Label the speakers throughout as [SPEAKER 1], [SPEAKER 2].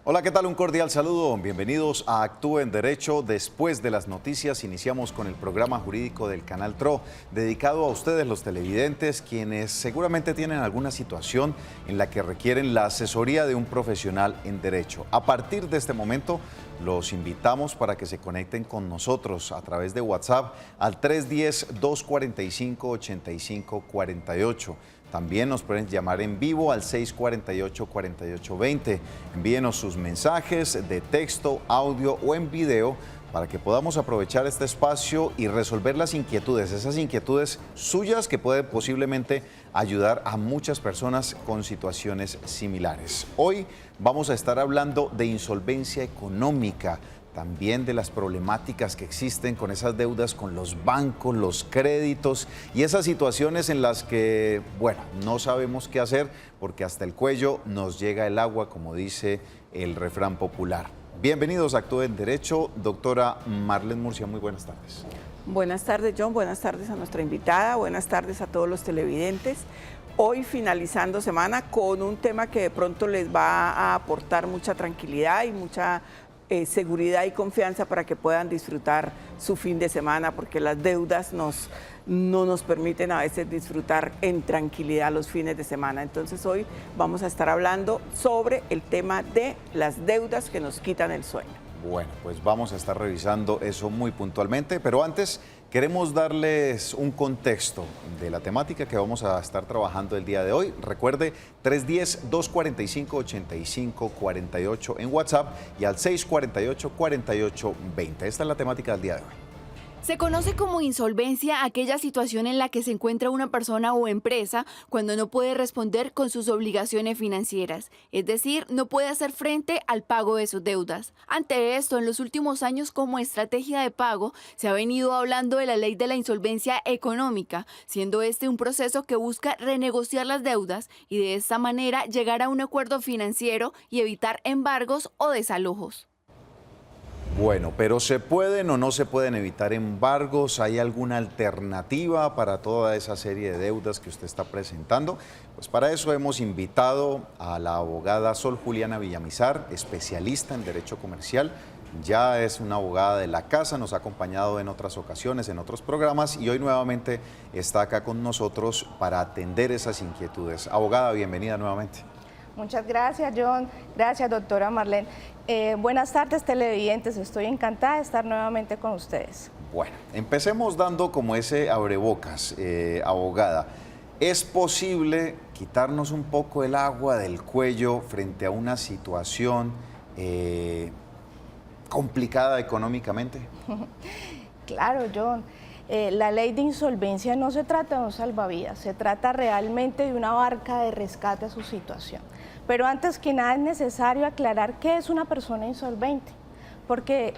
[SPEAKER 1] Hola, ¿qué tal? Un cordial saludo. Bienvenidos a Actúe en Derecho. Después de las noticias, iniciamos con el programa jurídico del Canal TRO, dedicado a ustedes, los televidentes, quienes seguramente tienen alguna situación en la que requieren la asesoría de un profesional en derecho. A partir de este momento, los invitamos para que se conecten con nosotros a través de WhatsApp al 310-245-8548. También nos pueden llamar en vivo al 648-4820. Envíenos sus mensajes de texto, audio o en video para que podamos aprovechar este espacio y resolver las inquietudes, esas inquietudes suyas que pueden posiblemente ayudar a muchas personas con situaciones similares. Hoy vamos a estar hablando de insolvencia económica, también de las problemáticas que existen con esas deudas con los bancos, los créditos y esas situaciones en las que, bueno, no sabemos qué hacer porque hasta el cuello nos llega el agua, como dice el refrán popular. Bienvenidos a Actúe en Derecho. Doctora Marlene Murcia, muy buenas tardes.
[SPEAKER 2] Buenas tardes, John. Buenas tardes a nuestra invitada. Buenas tardes a todos los televidentes. Hoy finalizando semana con un tema que de pronto les va a aportar mucha tranquilidad y mucha seguridad y confianza para que puedan disfrutar su fin de semana, porque las deudas no nos permiten a veces disfrutar en tranquilidad los fines de semana. Entonces hoy vamos a estar hablando sobre el tema de las deudas que nos quitan el sueño.
[SPEAKER 1] Bueno, pues vamos a estar revisando eso muy puntualmente, pero antes queremos darles un contexto de la temática que vamos a estar trabajando el día de hoy. Recuerde, 310-245-8548 en WhatsApp y al 648-4820. Esta es la temática del día de hoy.
[SPEAKER 3] Se conoce como insolvencia aquella situación en la que se encuentra una persona o empresa cuando no puede responder con sus obligaciones financieras, es decir, no puede hacer frente al pago de sus deudas. Ante esto, en los últimos años como estrategia de pago, se ha venido hablando de la ley de la insolvencia económica, siendo este un proceso que busca renegociar las deudas y de esta manera llegar a un acuerdo financiero y evitar embargos o desalojos.
[SPEAKER 1] Bueno, pero ¿se pueden o no se pueden evitar embargos? ¿Hay alguna alternativa para toda esa serie de deudas que usted está presentando? Pues para eso hemos invitado a la abogada Sol Juliana Villamizar, especialista en Derecho Comercial. Ya es una abogada de la casa, nos ha acompañado en otras ocasiones, en otros programas y hoy nuevamente está acá con nosotros para atender esas inquietudes. Abogada, bienvenida nuevamente.
[SPEAKER 4] Muchas gracias, John. Gracias, doctora Marlene. Buenas tardes, televidentes. Estoy encantada de estar nuevamente con ustedes.
[SPEAKER 1] Bueno, empecemos dando como ese abrebocas, abogada. ¿Es posible quitarnos un poco el agua del cuello frente a una situación complicada económicamente?
[SPEAKER 4] Claro, John. La ley de insolvencia no se trata de un salvavidas, se trata realmente de una barca de rescate a su situación. Pero antes que nada es necesario aclarar qué es una persona insolvente, porque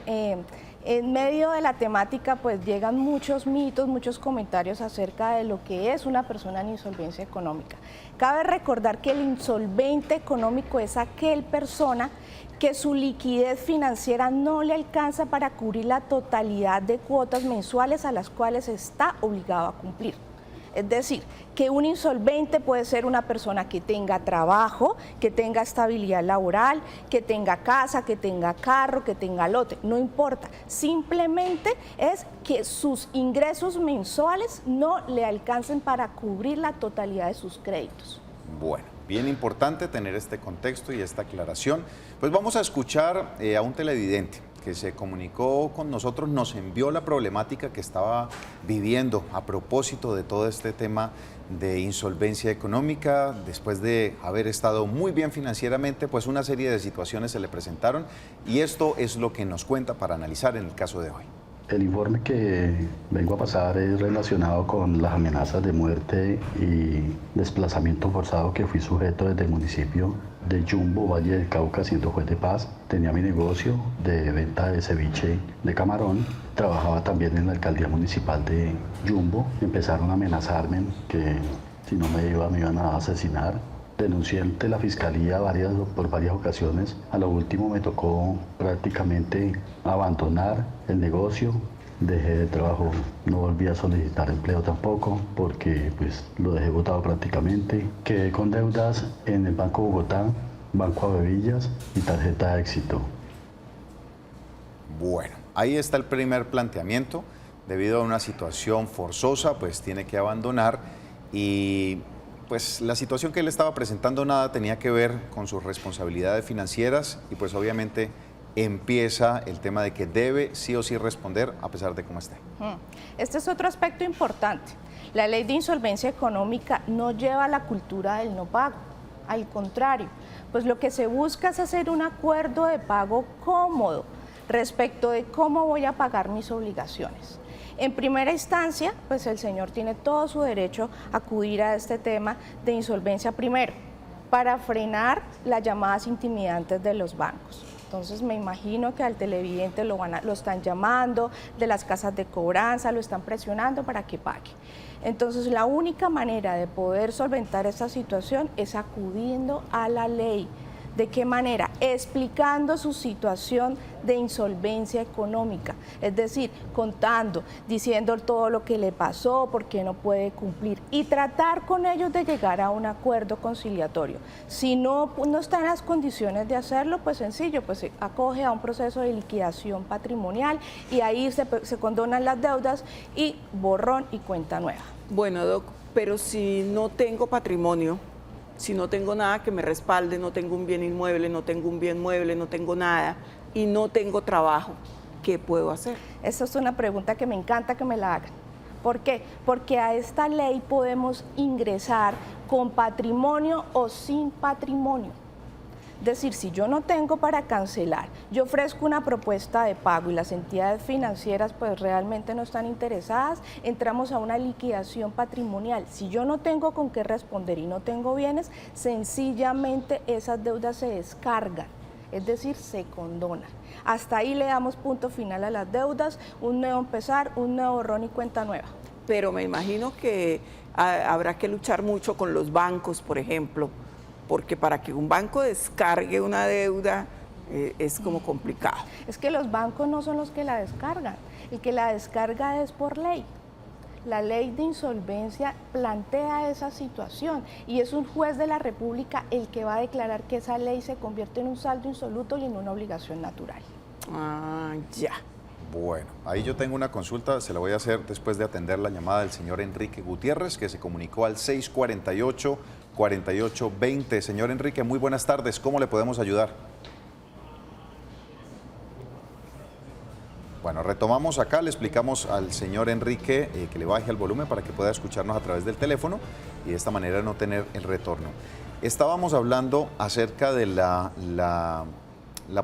[SPEAKER 4] en medio de la temática pues llegan muchos mitos, muchos comentarios acerca de lo que es una persona en insolvencia económica. Cabe recordar que el insolvente económico es aquel persona que su liquidez financiera no le alcanza para cubrir la totalidad de cuotas mensuales a las cuales está obligado a cumplir. Es decir, que un insolvente puede ser una persona que tenga trabajo, que tenga estabilidad laboral, que tenga casa, que tenga carro, que tenga lote, no importa. Simplemente es que sus ingresos mensuales no le alcancen para cubrir la totalidad de sus créditos.
[SPEAKER 1] Bueno, bien importante tener este contexto y esta aclaración. Pues vamos a escuchar a un televidente que se comunicó con nosotros, nos envió la problemática que estaba viviendo a propósito de todo este tema de insolvencia económica. Después de haber estado muy bien financieramente, pues una serie de situaciones se le presentaron y esto es lo que nos cuenta para analizar en el caso de hoy.
[SPEAKER 5] El informe que vengo a pasar es relacionado con las amenazas de muerte y desplazamiento forzado que fui sujeto desde el municipio de Yumbo, Valle del Cauca, siendo juez de paz. Tenía mi negocio de venta de ceviche de camarón. Trabajaba también en la alcaldía municipal de Yumbo. Empezaron a amenazarme que si no me iba me iban a asesinar. Denuncié ante la fiscalía por varias ocasiones. A lo último me tocó prácticamente abandonar el negocio. Dejé de trabajo, no volví a solicitar empleo tampoco porque pues lo dejé botado prácticamente. Quedé con deudas en el Banco Bogotá Banco Avevillas y tarjeta Éxito.
[SPEAKER 1] Bueno, ahí está el primer planteamiento. Debido a una situación forzosa, pues tiene que abandonar y pues la situación que él estaba presentando nada tenía que ver con sus responsabilidades financieras y pues obviamente empieza el tema de que debe sí o sí responder a pesar de cómo esté.
[SPEAKER 4] Este es otro aspecto importante. La ley de insolvencia económica no lleva la cultura del no pago. Al contrario, pues lo que se busca es hacer un acuerdo de pago cómodo respecto de cómo voy a pagar mis obligaciones. En primera instancia, pues el señor tiene todo su derecho a acudir a este tema de insolvencia primero, para frenar las llamadas intimidantes de los bancos. Entonces me imagino que al televidente lo están llamando, de las casas de cobranza, lo están presionando para que pague. Entonces la única manera de poder solventar esta situación es acudiendo a la ley. ¿De qué manera? Explicando su situación de insolvencia económica, es decir, contando, diciendo todo lo que le pasó, por qué no puede cumplir y tratar con ellos de llegar a un acuerdo conciliatorio. Si no está en las condiciones de hacerlo, pues sencillo, pues se acoge a un proceso de liquidación patrimonial y ahí se condonan las deudas y borrón y cuenta nueva.
[SPEAKER 2] Bueno, Doc, pero si no tengo patrimonio, si no tengo nada que me respalde, no tengo un bien inmueble, no tengo un bien mueble, no tengo nada y no tengo trabajo, ¿qué puedo hacer?
[SPEAKER 4] Esa es una pregunta que me encanta que me la hagan. ¿Por qué? Porque a esta ley podemos ingresar con patrimonio o sin patrimonio. Es decir, si yo no tengo para cancelar, yo ofrezco una propuesta de pago y las entidades financieras pues realmente no están interesadas, entramos a una liquidación patrimonial. Si yo no tengo con qué responder y no tengo bienes, sencillamente esas deudas se descargan, es decir, se condonan. Hasta ahí le damos punto final a las deudas, un nuevo empezar, un nuevo borrón y cuenta nueva.
[SPEAKER 2] Pero me imagino que habrá que luchar mucho con los bancos, por ejemplo, porque para que un banco descargue una deuda es como complicado.
[SPEAKER 4] Es que los bancos no son los que la descargan, el que la descarga es por ley. La ley de insolvencia plantea esa situación y es un juez de la República el que va a declarar que esa ley se convierte en un saldo insoluto y en una obligación natural.
[SPEAKER 2] Ah, ya.
[SPEAKER 1] Bueno, ahí yo tengo una consulta, se la voy a hacer después de atender la llamada del señor Enrique Gutiérrez, que se comunicó al 648-4820. Señor Enrique, muy buenas tardes, ¿cómo le podemos ayudar? Bueno, retomamos acá, le explicamos al señor Enrique que le baje el volumen para que pueda escucharnos a través del teléfono y de esta manera no tener el retorno. Estábamos hablando acerca de la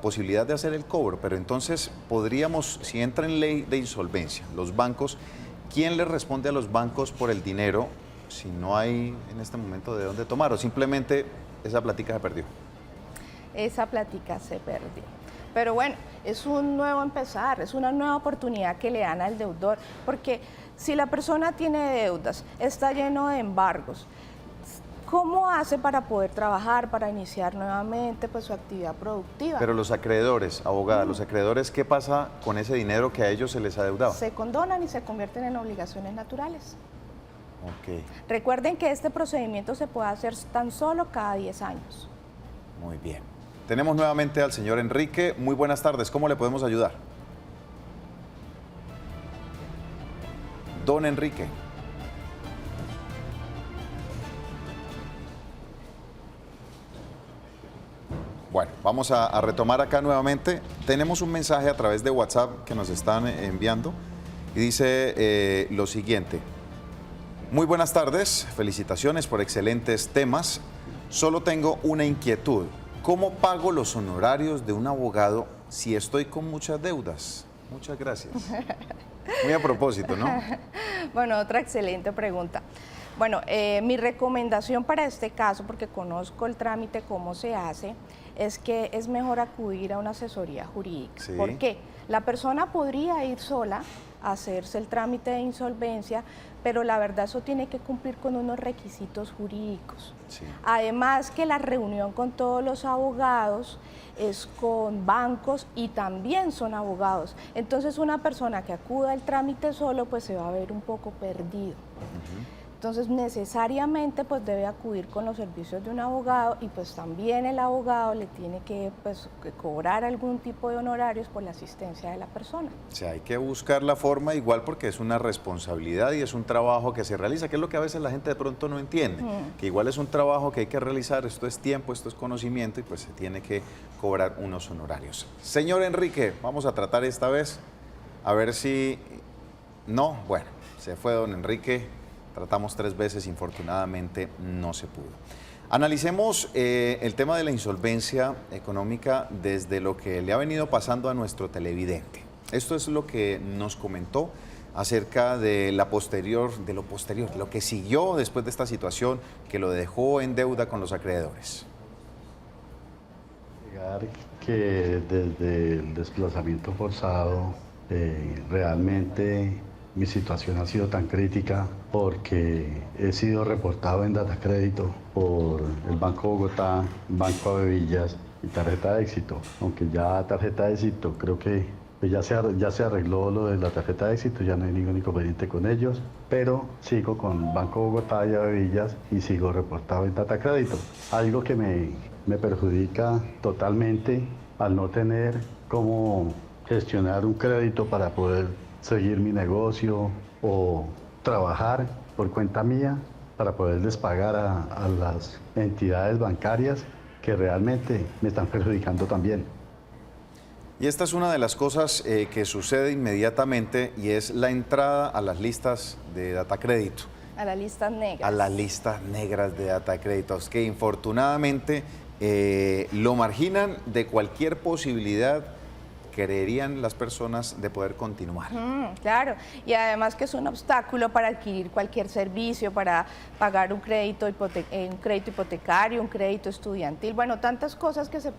[SPEAKER 1] posibilidad de hacer el cobro, pero entonces podríamos, si entra en ley de insolvencia, los bancos, ¿quién le responde a los bancos por el dinero si no hay en este momento de dónde tomar o simplemente esa plática se perdió?
[SPEAKER 4] Esa plática se perdió. Pero bueno, es un nuevo empezar, es una nueva oportunidad que le dan al deudor, porque si la persona tiene deudas, está lleno de embargos, ¿cómo hace para poder trabajar, para iniciar nuevamente pues, su actividad productiva?
[SPEAKER 1] Pero los acreedores, abogada, los acreedores, ¿qué pasa con ese dinero que a ellos se les ha deudado?
[SPEAKER 4] Se condonan y se convierten en obligaciones naturales.
[SPEAKER 1] Ok.
[SPEAKER 4] Recuerden que este procedimiento se puede hacer tan solo cada 10 años.
[SPEAKER 1] Muy bien. Tenemos nuevamente al señor Enrique. Muy buenas tardes, ¿cómo le podemos ayudar? Don Enrique. Bueno, vamos a retomar acá nuevamente. Tenemos un mensaje a través de WhatsApp que nos están enviando y dice lo siguiente. Muy buenas tardes, felicitaciones por excelentes temas. Solo tengo una inquietud. ¿Cómo pago los honorarios de un abogado si estoy con muchas deudas? Muchas gracias. Muy a propósito, ¿no?
[SPEAKER 4] Bueno, otra excelente pregunta. Bueno, mi recomendación para este caso, porque conozco el trámite, cómo se hace, es que es mejor acudir a una asesoría jurídica.
[SPEAKER 1] Sí.
[SPEAKER 4] ¿Por qué? La persona podría ir sola a hacerse el trámite de insolvencia, pero la verdad eso tiene que cumplir con unos requisitos jurídicos.
[SPEAKER 1] Sí.
[SPEAKER 4] Además que la reunión con todos los abogados es con bancos y también son abogados. Entonces una persona que acuda al trámite solo pues se va a ver un poco perdido. Entonces necesariamente pues debe acudir con los servicios de un abogado y pues también el abogado le tiene que cobrar algún tipo de honorarios por la asistencia de la persona.
[SPEAKER 1] O sea, hay que buscar la forma igual porque es una responsabilidad y es un trabajo que se realiza, que es lo que a veces la gente de pronto no entiende, que igual es un trabajo que hay que realizar, esto es tiempo, esto es conocimiento y pues se tiene que cobrar unos honorarios. Señor Enrique, vamos a tratar esta vez, a ver si... No, bueno, se fue don Enrique. Tratamos 3 veces, infortunadamente no se pudo. Analicemos el tema de la insolvencia económica desde lo que le ha venido pasando a nuestro televidente. Esto es lo que nos comentó acerca de lo posterior, lo que siguió después de esta situación que lo dejó en deuda con los acreedores.
[SPEAKER 5] Que desde el desplazamiento forzado realmente mi situación ha sido tan crítica porque he sido reportado en Datacrédito por el Banco Bogotá, Banco Avevillas y Tarjeta de Éxito. Aunque ya Tarjeta de Éxito creo que pues ya se arregló lo de la Tarjeta de Éxito, ya no hay ningún inconveniente con ellos, pero sigo con Banco Bogotá y Avevillas y sigo reportado en Datacrédito. Algo que me perjudica totalmente al no tener cómo gestionar un crédito para poder seguir mi negocio o trabajar por cuenta mía para poderles pagar a las entidades bancarias que realmente me están perjudicando también.
[SPEAKER 1] Y esta es una de las cosas que sucede inmediatamente y es la entrada a las listas de Datacrédito.
[SPEAKER 4] A las listas negras.
[SPEAKER 1] A las listas negras de Datacréditos, que infortunadamente lo marginan de cualquier posibilidad creerían las personas de poder continuar.
[SPEAKER 4] Claro, y además que es un obstáculo para adquirir cualquier servicio, para pagar un crédito hipotecario, un crédito estudiantil, bueno, tantas cosas que se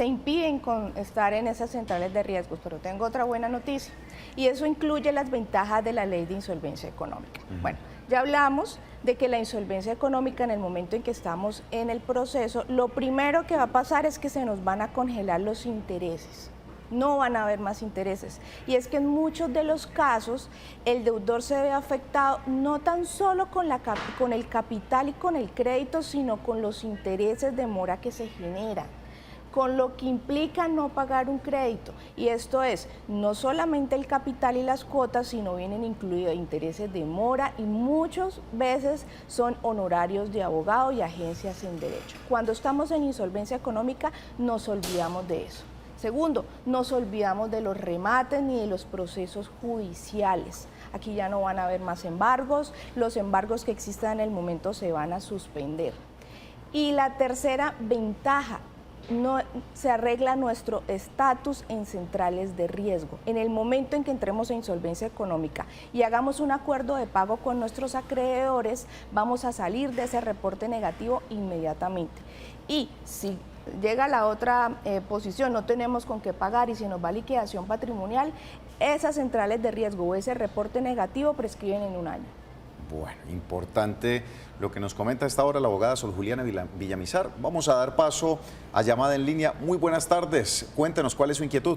[SPEAKER 4] impiden con estar en esas centrales de riesgos, pero tengo otra buena noticia, y eso incluye las ventajas de la ley de insolvencia económica. Bueno, ya hablamos de que la insolvencia económica en el momento en que estamos en el proceso, lo primero que va a pasar es que se nos van a congelar los intereses. No van a haber más intereses. Y es que en muchos de los casos el deudor se ve afectado no tan solo con el capital y con el crédito, sino con los intereses de mora que se generan, con lo que implica no pagar un crédito. Y esto es no solamente el capital y las cuotas, sino vienen incluidos intereses de mora y muchas veces son honorarios de abogado y agencias en derecho. Cuando estamos en insolvencia económica nos olvidamos de eso. Segundo, nos olvidamos de los remates ni de los procesos judiciales. Aquí ya no van a haber más embargos, los embargos que existan en el momento se van a suspender. Y la tercera ventaja, no se arregla nuestro estatus en centrales de riesgo. En el momento en que entremos en insolvencia económica y hagamos un acuerdo de pago con nuestros acreedores, vamos a salir de ese reporte negativo inmediatamente. Y si llega la otra posición, no tenemos con qué pagar y se nos va a liquidación patrimonial, esas centrales de riesgo o ese reporte negativo prescriben en 1 año.
[SPEAKER 1] Bueno, importante lo que nos comenta a esta hora la abogada Sol Juliana Villamizar. Vamos a dar paso a llamada en línea. Muy buenas tardes. Cuéntenos cuál es su inquietud.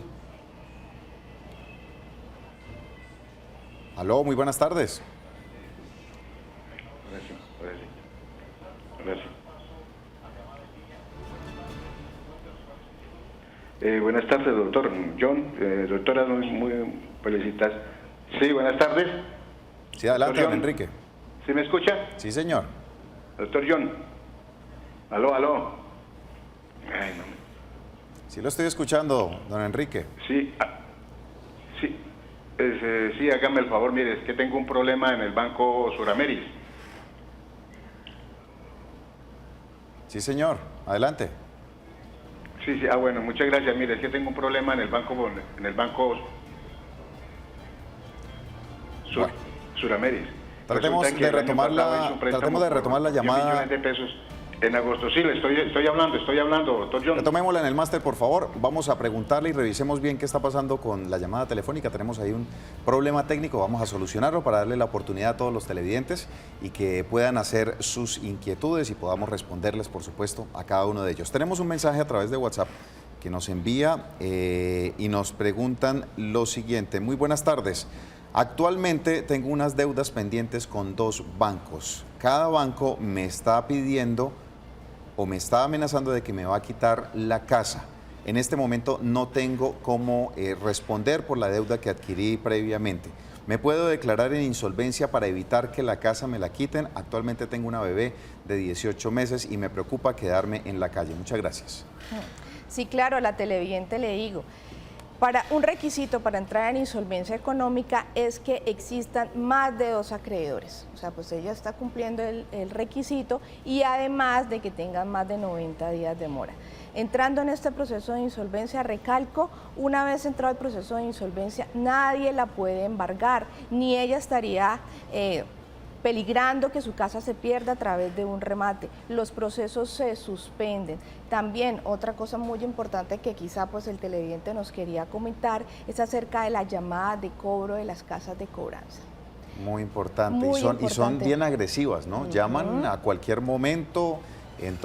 [SPEAKER 1] Aló, muy buenas tardes.
[SPEAKER 6] Gracias. Buenas tardes, doctor John. Doctora, muy felicitas. Sí, buenas tardes.
[SPEAKER 1] Sí, adelante, don Enrique.
[SPEAKER 6] ¿Sí me escucha?
[SPEAKER 1] Sí, señor.
[SPEAKER 6] Doctor John. Aló. Ay, no.
[SPEAKER 1] Sí, lo estoy escuchando, don Enrique.
[SPEAKER 6] Sí, sí, hágame el favor, mire, es que tengo un problema en el Banco Surameris.
[SPEAKER 1] Sí, señor. Adelante.
[SPEAKER 6] Sí, bueno, muchas gracias. Mire, es que tengo un problema en el banco Surameris.
[SPEAKER 1] Tratemos de retomar la llamada.
[SPEAKER 6] $1 millones de pesos en agosto. Sí, le estoy hablando, doctor John.
[SPEAKER 1] Retomémosla en el máster, por favor. Vamos a preguntarle y revisemos bien qué está pasando con la llamada telefónica. Tenemos ahí un problema técnico, vamos a solucionarlo para darle la oportunidad a todos los televidentes y que puedan hacer sus inquietudes y podamos responderles, por supuesto, a cada uno de ellos. Tenemos un mensaje a través de WhatsApp que nos envía y nos preguntan lo siguiente. Muy buenas tardes. Actualmente tengo unas deudas pendientes con 2 bancos. Cada banco me está pidiendo o me está amenazando de que me va a quitar la casa. En este momento no tengo cómo responder por la deuda que adquirí previamente. ¿Me puedo declarar en insolvencia para evitar que la casa me la quiten? Actualmente tengo una bebé de 18 meses y me preocupa quedarme en la calle. Muchas gracias.
[SPEAKER 4] Sí, claro, a la televidente le digo. Un requisito para entrar en insolvencia económica es que existan más de 2 acreedores. O sea, pues ella está cumpliendo el requisito y además de que tengan más de 90 días de mora. Entrando en este proceso de insolvencia, recalco, una vez entrado el proceso de insolvencia, nadie la puede embargar, ni ella estaría peligrando que su casa se pierda a través de un remate. Los procesos se suspenden. También otra cosa muy importante que quizá pues el televidente nos quería comentar es acerca de la llamada de cobro de las casas de cobranza.
[SPEAKER 1] Muy importante.
[SPEAKER 4] Muy
[SPEAKER 1] y son bien agresivas, ¿no? Llaman a cualquier momento,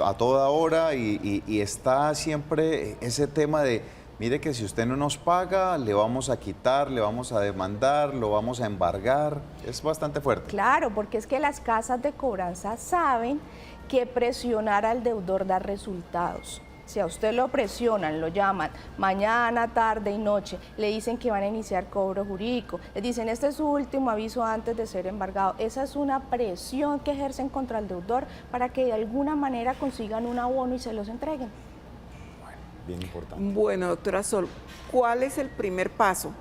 [SPEAKER 1] a toda hora y está siempre ese tema de: mire que si usted no nos paga, le vamos a quitar, le vamos a demandar, lo vamos a embargar. Es bastante fuerte.
[SPEAKER 4] Claro, porque es que las casas de cobranza saben que presionar al deudor da resultados. Si a usted lo presionan, lo llaman mañana, tarde y noche, le dicen que van a iniciar cobro jurídico, les dicen este es su último aviso antes de ser embargado. Esa es una presión que ejercen contra el deudor para que de alguna manera consigan un abono y se los entreguen.
[SPEAKER 1] Bien importante.
[SPEAKER 2] Bueno, doctora Sol, ¿cuál es el primer paso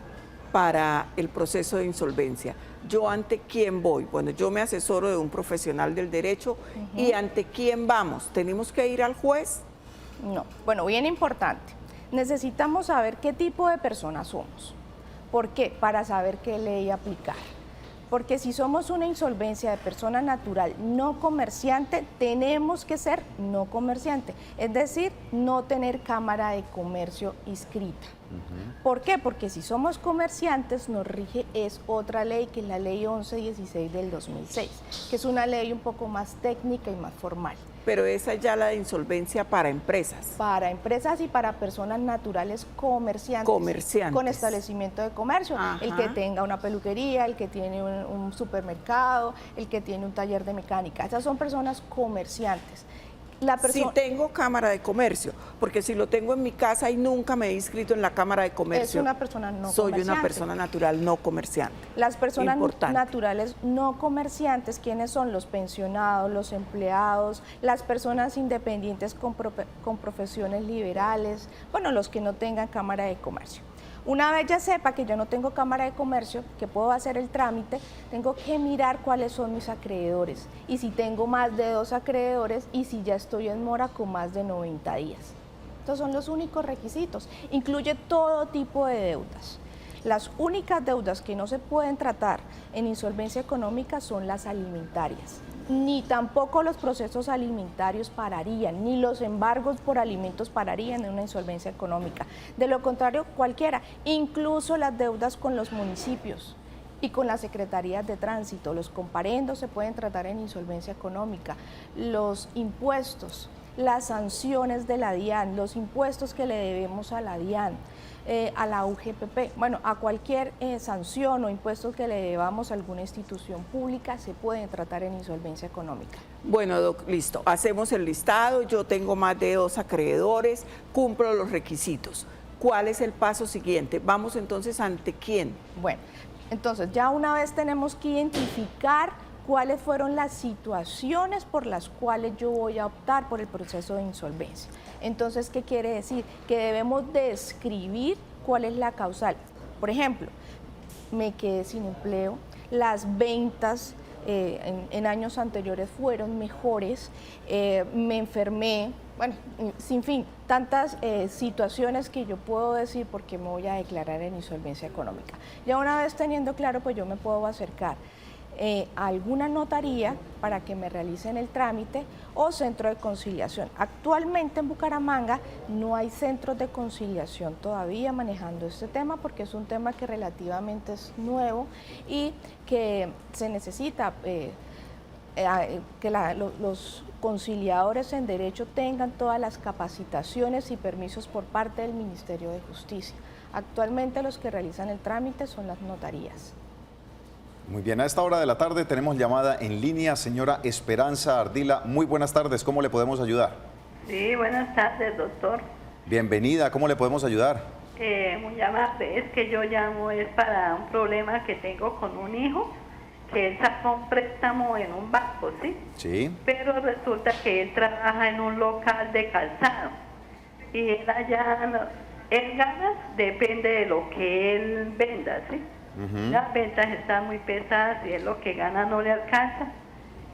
[SPEAKER 2] para el proceso de insolvencia? ¿Yo ante quién voy? Bueno, yo me asesoro de un profesional del derecho y ¿ante quién vamos? ¿Tenemos que ir al juez?
[SPEAKER 4] No. Bueno, bien importante. Necesitamos saber qué tipo de personas somos. ¿Por qué? Para saber qué ley aplicar. Porque si somos una insolvencia de persona natural no comerciante, tenemos que ser no comerciante, es decir, no tener cámara de comercio inscrita. ¿Por qué? Porque si somos comerciantes nos rige es otra ley, que es la ley 1116 del 2006, que es una ley un poco más técnica y más formal.
[SPEAKER 2] Pero esa es ya la de insolvencia para empresas.
[SPEAKER 4] Para empresas y para personas naturales comerciantes. Con establecimiento de comercio. Ajá. El que tenga una peluquería, el que tiene un supermercado, el que tiene un taller de mecánica. Esas son personas comerciantes.
[SPEAKER 2] Si tengo cámara de comercio, porque si lo tengo en mi casa y nunca me he inscrito en la cámara de comercio,
[SPEAKER 4] es una persona no
[SPEAKER 2] soy
[SPEAKER 4] comerciante.
[SPEAKER 2] Una persona natural no comerciante.
[SPEAKER 4] Las personas naturales no comerciantes, ¿quiénes son? Los pensionados, los empleados, las personas independientes con profesiones liberales, bueno, los que no tengan cámara de comercio. Una vez ya sepa que yo no tengo cámara de comercio, que puedo hacer el trámite, tengo que mirar cuáles son mis acreedores y si tengo más de 2 acreedores y si ya estoy en mora con más de 90 días. Estos son los únicos requisitos. Incluye todo tipo de deudas. Las únicas deudas que no se pueden tratar en insolvencia económica son las alimentarias. Ni tampoco los procesos alimentarios pararían, ni los embargos por alimentos pararían en una insolvencia económica. De lo contrario, cualquiera, incluso las deudas con los municipios y con las secretarías de tránsito, los comparendos se pueden tratar en insolvencia económica, los impuestos, las sanciones de la DIAN, los impuestos que le debemos a la DIAN, a la UGPP, bueno, a cualquier sanción o impuestos que le debamos a alguna institución pública se pueden tratar en insolvencia económica.
[SPEAKER 2] Bueno, Doc, listo, hacemos el listado, yo tengo más de 2 acreedores, cumplo los requisitos. ¿Cuál es el paso siguiente? Vamos entonces ante quién.
[SPEAKER 4] Bueno, entonces ya una vez tenemos que identificar cuáles fueron las situaciones por las cuales yo voy a optar por el proceso de insolvencia. Entonces, ¿qué quiere decir? Que debemos describir cuál es la causal. Por ejemplo, me quedé sin empleo, las ventas en años anteriores fueron mejores, me enfermé, bueno, sin fin, tantas situaciones que yo puedo decir porque me voy a declarar en insolvencia económica. Ya una vez teniendo claro, pues yo me puedo acercar a alguna notaría para que me realicen el trámite o centro de conciliación. Actualmente en Bucaramanga no hay centros de conciliación todavía manejando este tema porque es un tema que relativamente es nuevo y que se necesita que los conciliadores en derecho tengan todas las capacitaciones y permisos por parte del Ministerio de Justicia. Actualmente los que realizan el trámite son las notarías.
[SPEAKER 1] Muy bien, a esta hora de la tarde tenemos llamada en línea, señora Esperanza Ardila. Muy buenas tardes, ¿cómo le podemos ayudar?
[SPEAKER 7] Sí, buenas tardes, doctor.
[SPEAKER 1] Bienvenida, ¿cómo le podemos ayudar?
[SPEAKER 7] Muy amable, es que yo llamo es para un problema que tengo con un hijo, que él sacó un préstamo en un banco, ¿sí?
[SPEAKER 1] Sí.
[SPEAKER 7] Pero resulta que él trabaja en un local de calzado y él allá, él gana, depende de lo que él venda, ¿sí? Las ventas están muy pesadas y es lo que gana no le alcanza.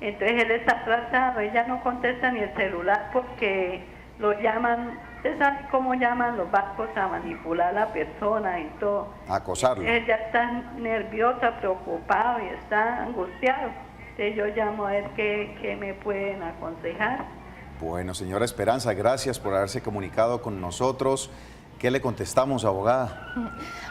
[SPEAKER 7] Entonces él está atrasado, ella no contesta ni el celular porque lo llaman, usted sabe cómo llaman los bancos a manipular a la persona y todo.
[SPEAKER 1] Acosarlo.
[SPEAKER 7] Él ya está nerviosa, preocupado y está angustiado. Entonces yo llamo a ver qué me pueden aconsejar.
[SPEAKER 1] Bueno, señora Esperanza, gracias por haberse comunicado con nosotros. ¿Qué le contestamos, abogada?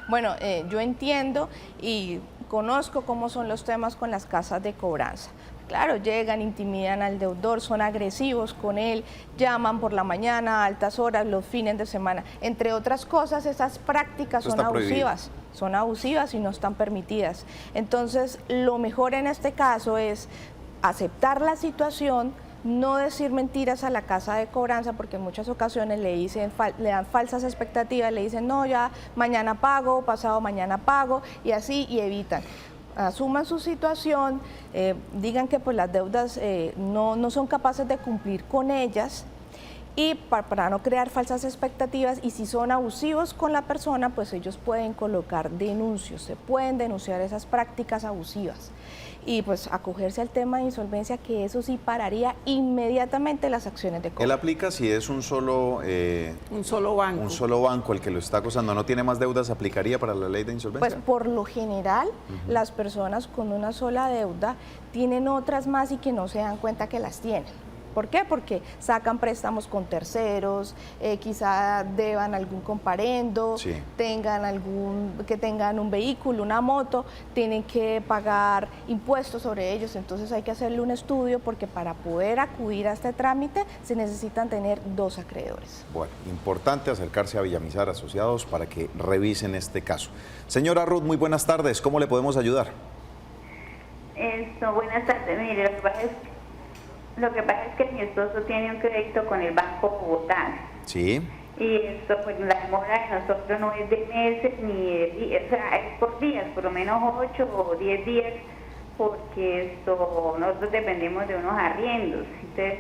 [SPEAKER 4] Bueno, yo entiendo y conozco cómo son los temas con las casas de cobranza. Claro, llegan, intimidan al deudor, son agresivos con él, llaman por la mañana, a altas horas, los fines de semana. Entre otras cosas, esas prácticas son abusivas. Son abusivas y no están permitidas. Entonces, lo mejor en este caso es aceptar la situación, no decir mentiras a la casa de cobranza, porque en muchas ocasiones le dan falsas expectativas, le dicen no, ya mañana pago, pasado mañana pago, y así, y evitan. Asuman su situación, digan que pues las deudas no son capaces de cumplir con ellas, y para no crear falsas expectativas, y si son abusivos con la persona, pues ellos pueden colocar denuncios, se pueden denunciar esas prácticas abusivas. Y pues acogerse al tema de insolvencia, que eso sí pararía inmediatamente las acciones de cobro.
[SPEAKER 1] Él aplica si es un solo
[SPEAKER 2] banco.
[SPEAKER 1] Un solo banco el que lo está acosando, no tiene más deudas, ¿aplicaría para la ley de insolvencia?
[SPEAKER 4] Pues por lo general, las personas con una sola deuda tienen otras más y que no se dan cuenta que las tienen. ¿Por qué? Porque sacan préstamos con terceros, quizá deban algún comparendo,
[SPEAKER 1] sí,
[SPEAKER 4] tengan un vehículo, una moto, tienen que pagar impuestos sobre ellos, entonces hay que hacerle un estudio porque para poder acudir a este trámite se necesitan tener 2 acreedores.
[SPEAKER 1] Bueno, importante acercarse a Villamizar Asociados para que revisen este caso. Señora Ruth, muy buenas tardes, ¿cómo le podemos ayudar?
[SPEAKER 8] Buenas tardes, mire, lo que pasa es que mi esposo tiene un crédito con el Banco Bogotá.
[SPEAKER 1] Sí.
[SPEAKER 8] Y esto, pues la demora de nosotros no es de meses ni de días, o sea, es por días, por lo menos 8 o 10 días, porque nosotros dependemos de unos arriendos. Entonces,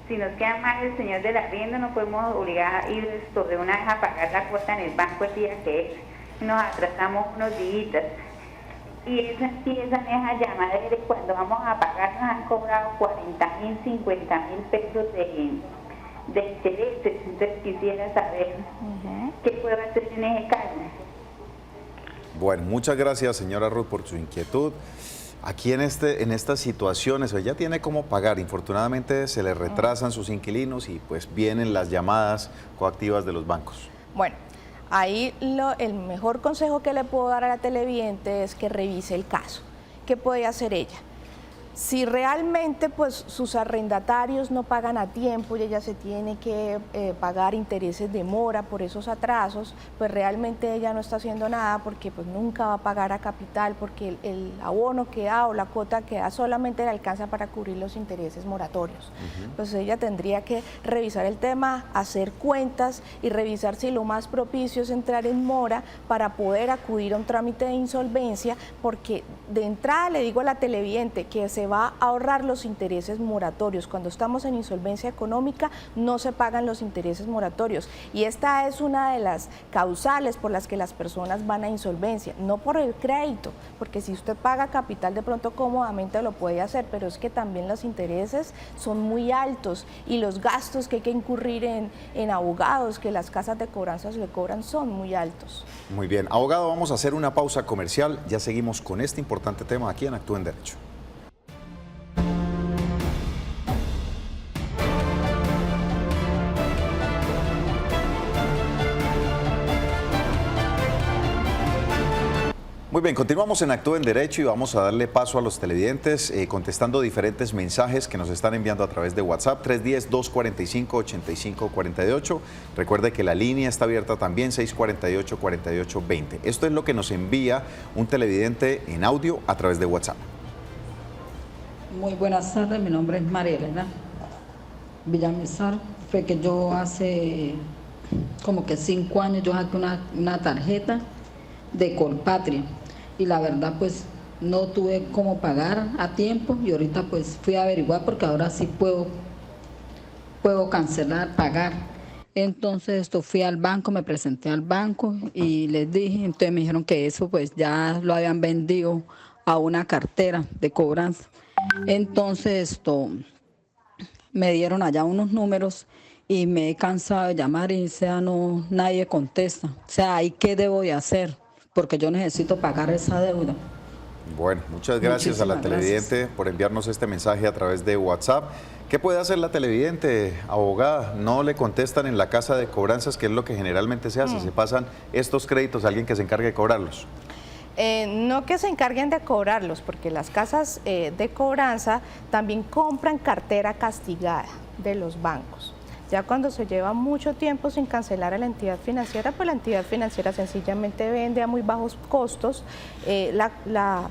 [SPEAKER 8] si nos queda mal el señor del arriendo, no podemos obligar a ir de una vez a pagar la cuota en el banco el día que es. Nos atrasamos unos días. Y eso empiezan a llamar de cuando vamos a pagar, nos han cobrado 40.000, 50.000 pesos de intereses. Entonces quisiera saber qué puedo hacer en ese caso.
[SPEAKER 1] Bueno, muchas gracias, señora Ruth, por su inquietud. Aquí en estas situaciones, ella tiene cómo pagar. Infortunadamente se le retrasan sus inquilinos y pues vienen las llamadas coactivas de los bancos.
[SPEAKER 4] Bueno, ahí el mejor consejo que le puedo dar a la televidente es que revise el caso. ¿Qué puede hacer ella? Si realmente pues sus arrendatarios no pagan a tiempo y ella se tiene que pagar intereses de mora por esos atrasos, pues realmente ella no está haciendo nada porque pues nunca va a pagar a capital porque el abono que da o la cuota que da solamente le alcanza para cubrir los intereses moratorios. Pues ella tendría que revisar el tema, hacer cuentas y revisar si lo más propicio es entrar en mora para poder acudir a un trámite de insolvencia, porque de entrada le digo a la televidente que se va a ahorrar los intereses moratorios. Cuando estamos en insolvencia económica no se pagan los intereses moratorios y esta es una de las causales por las que las personas van a insolvencia, no por el crédito, porque si usted paga capital de pronto cómodamente lo puede hacer, pero es que también los intereses son muy altos y los gastos que hay que incurrir en abogados que las casas de cobranzas le cobran son muy altos.
[SPEAKER 1] Muy bien, abogado, vamos a hacer una pausa comercial, ya seguimos con este importante tema aquí en Actúa en Derecho. Muy bien, continuamos en Actúa en Derecho y vamos a darle paso a los televidentes contestando diferentes mensajes que nos están enviando a través de WhatsApp, 310-245-8548. Recuerde que la línea está abierta también, 648-4820. Esto es lo que nos envía un televidente en audio a través de WhatsApp.
[SPEAKER 9] Muy buenas tardes, mi nombre es María Elena Villamizar. Fue que yo hace como que 5 años yo saqué una tarjeta de Colpatria y la verdad pues no tuve cómo pagar a tiempo y ahorita pues fui a averiguar porque ahora sí puedo cancelar, pagar. Entonces fui al banco, me presenté al banco y les dije, entonces me dijeron que eso pues ya lo habían vendido a una cartera de cobranza. Entonces me dieron allá unos números y me he cansado de llamar y nadie contesta. O sea, ¿ahí qué debo de hacer? Porque yo necesito pagar esa deuda.
[SPEAKER 1] Bueno, muchas gracias a la televidente por enviarnos este mensaje a través de WhatsApp. ¿Qué puede hacer la televidente, abogada? No le contestan en la casa de cobranzas, que es lo que generalmente se hace. Se pasan estos créditos a alguien que se encargue de cobrarlos.
[SPEAKER 4] No que se encarguen de cobrarlos, porque las casas de cobranza también compran cartera castigada de los bancos. Ya cuando se lleva mucho tiempo sin cancelar a la entidad financiera, pues la entidad financiera sencillamente vende a muy bajos costos la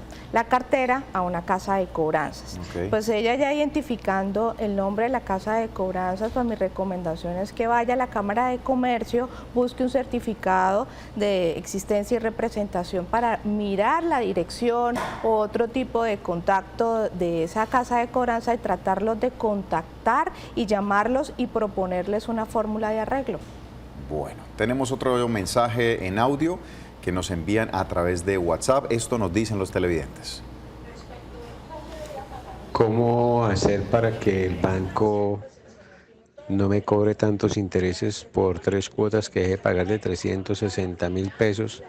[SPEAKER 4] cartera a una casa de cobranzas. Okay. Pues ella ya identificando el nombre de la casa de cobranzas, pues mi recomendación es que vaya a la Cámara de Comercio, busque un certificado de existencia y representación para mirar la dirección o otro tipo de contacto de esa casa de cobranza y tratarlos de contactar y llamarlos y proponerles una fórmula de arreglo.
[SPEAKER 1] Bueno, tenemos otro mensaje en audio que nos envían a través de WhatsApp. Esto nos dicen los televidentes.
[SPEAKER 10] ¿Cómo hacer para que el banco no me cobre tantos intereses por 3 cuotas que deje de pagar de 360.000 pesos?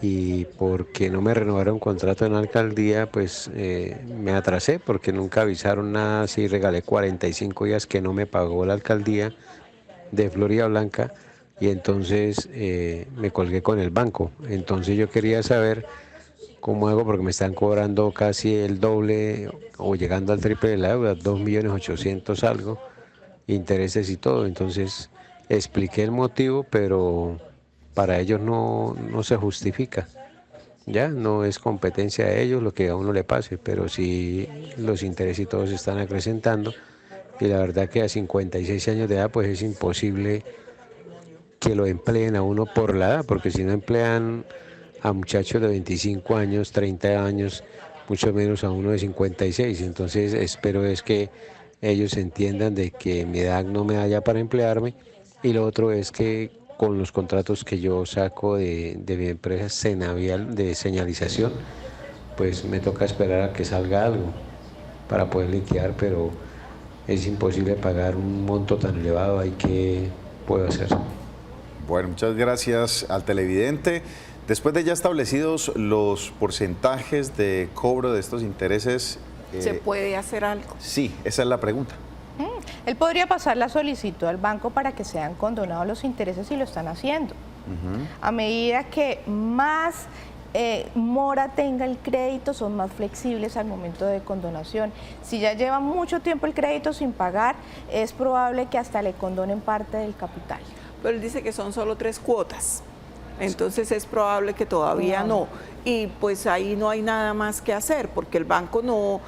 [SPEAKER 10] Y porque no me renovaron contrato en la alcaldía, pues me atrasé porque nunca avisaron nada. Sí, regalé 45 días que no me pagó la alcaldía de Florida Blanca y entonces me colgué con el banco. Entonces yo quería saber cómo hago porque me están cobrando casi el doble o llegando al triple de la deuda, 2.800.000 algo, intereses y todo. Entonces expliqué el motivo, pero para ellos no se justifica. Ya no es competencia de ellos lo que a uno le pase, pero sí los intereses y todos se están acrecentando y la verdad que a 56 años de edad pues es imposible que lo empleen a uno por la edad, porque si no emplean a muchachos de 25 años, 30 años, mucho menos a uno de 56. Entonces espero es que ellos entiendan de que mi edad no me da ya para emplearme y lo otro es que con los contratos que yo saco de mi empresa Senavial de señalización, pues me toca esperar a que salga algo para poder liquidar, pero es imposible pagar un monto tan elevado. ¿Ahí qué puedo hacer?
[SPEAKER 1] Bueno, muchas gracias al televidente. Después de ya establecidos los porcentajes de cobro de estos intereses,
[SPEAKER 2] ¿se puede hacer algo?
[SPEAKER 1] Sí, esa es la pregunta.
[SPEAKER 4] Él podría pasar la solicitud al banco para que sean condonados los intereses y lo están haciendo. A medida que más mora tenga el crédito, son más flexibles al momento de condonación. Si ya lleva mucho tiempo el crédito sin pagar, es probable que hasta le condonen parte del capital.
[SPEAKER 2] Pero él dice que son solo 3 cuotas, entonces es probable que todavía no. Y pues ahí no hay nada más que hacer, porque el banco no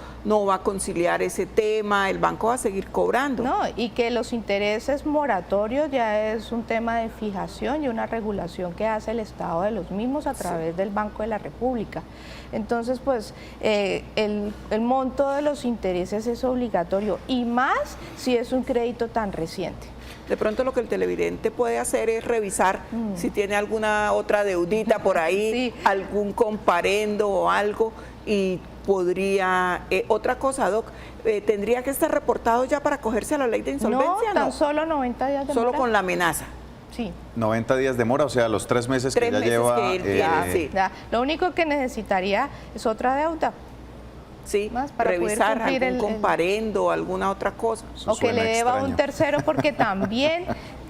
[SPEAKER 2] va a conciliar ese tema, el banco va a seguir cobrando.
[SPEAKER 4] No, y que los intereses moratorios ya es un tema de fijación y una regulación que hace el Estado de los mismos a través del Banco de la República. Entonces, pues, el monto de los intereses es obligatorio, y más si es un crédito tan reciente.
[SPEAKER 2] De pronto lo que el televidente puede hacer es revisar si tiene alguna otra deudita por ahí, sí, algún comparendo o algo, y podría... otra cosa, Doc, ¿tendría que estar reportado ya para acogerse a la ley de insolvencia?
[SPEAKER 4] No, tan solo 90 días de
[SPEAKER 2] mora.
[SPEAKER 4] Solo
[SPEAKER 2] con la amenaza.
[SPEAKER 4] Sí.
[SPEAKER 1] 90 días de mora, o sea, los 3 meses que ya lleva...
[SPEAKER 2] Que él tiene, sí.
[SPEAKER 4] Lo único que necesitaría es otra deuda.
[SPEAKER 2] Sí, más para revisar algún comparendo o alguna otra cosa.
[SPEAKER 4] O que le deba a un tercero, porque también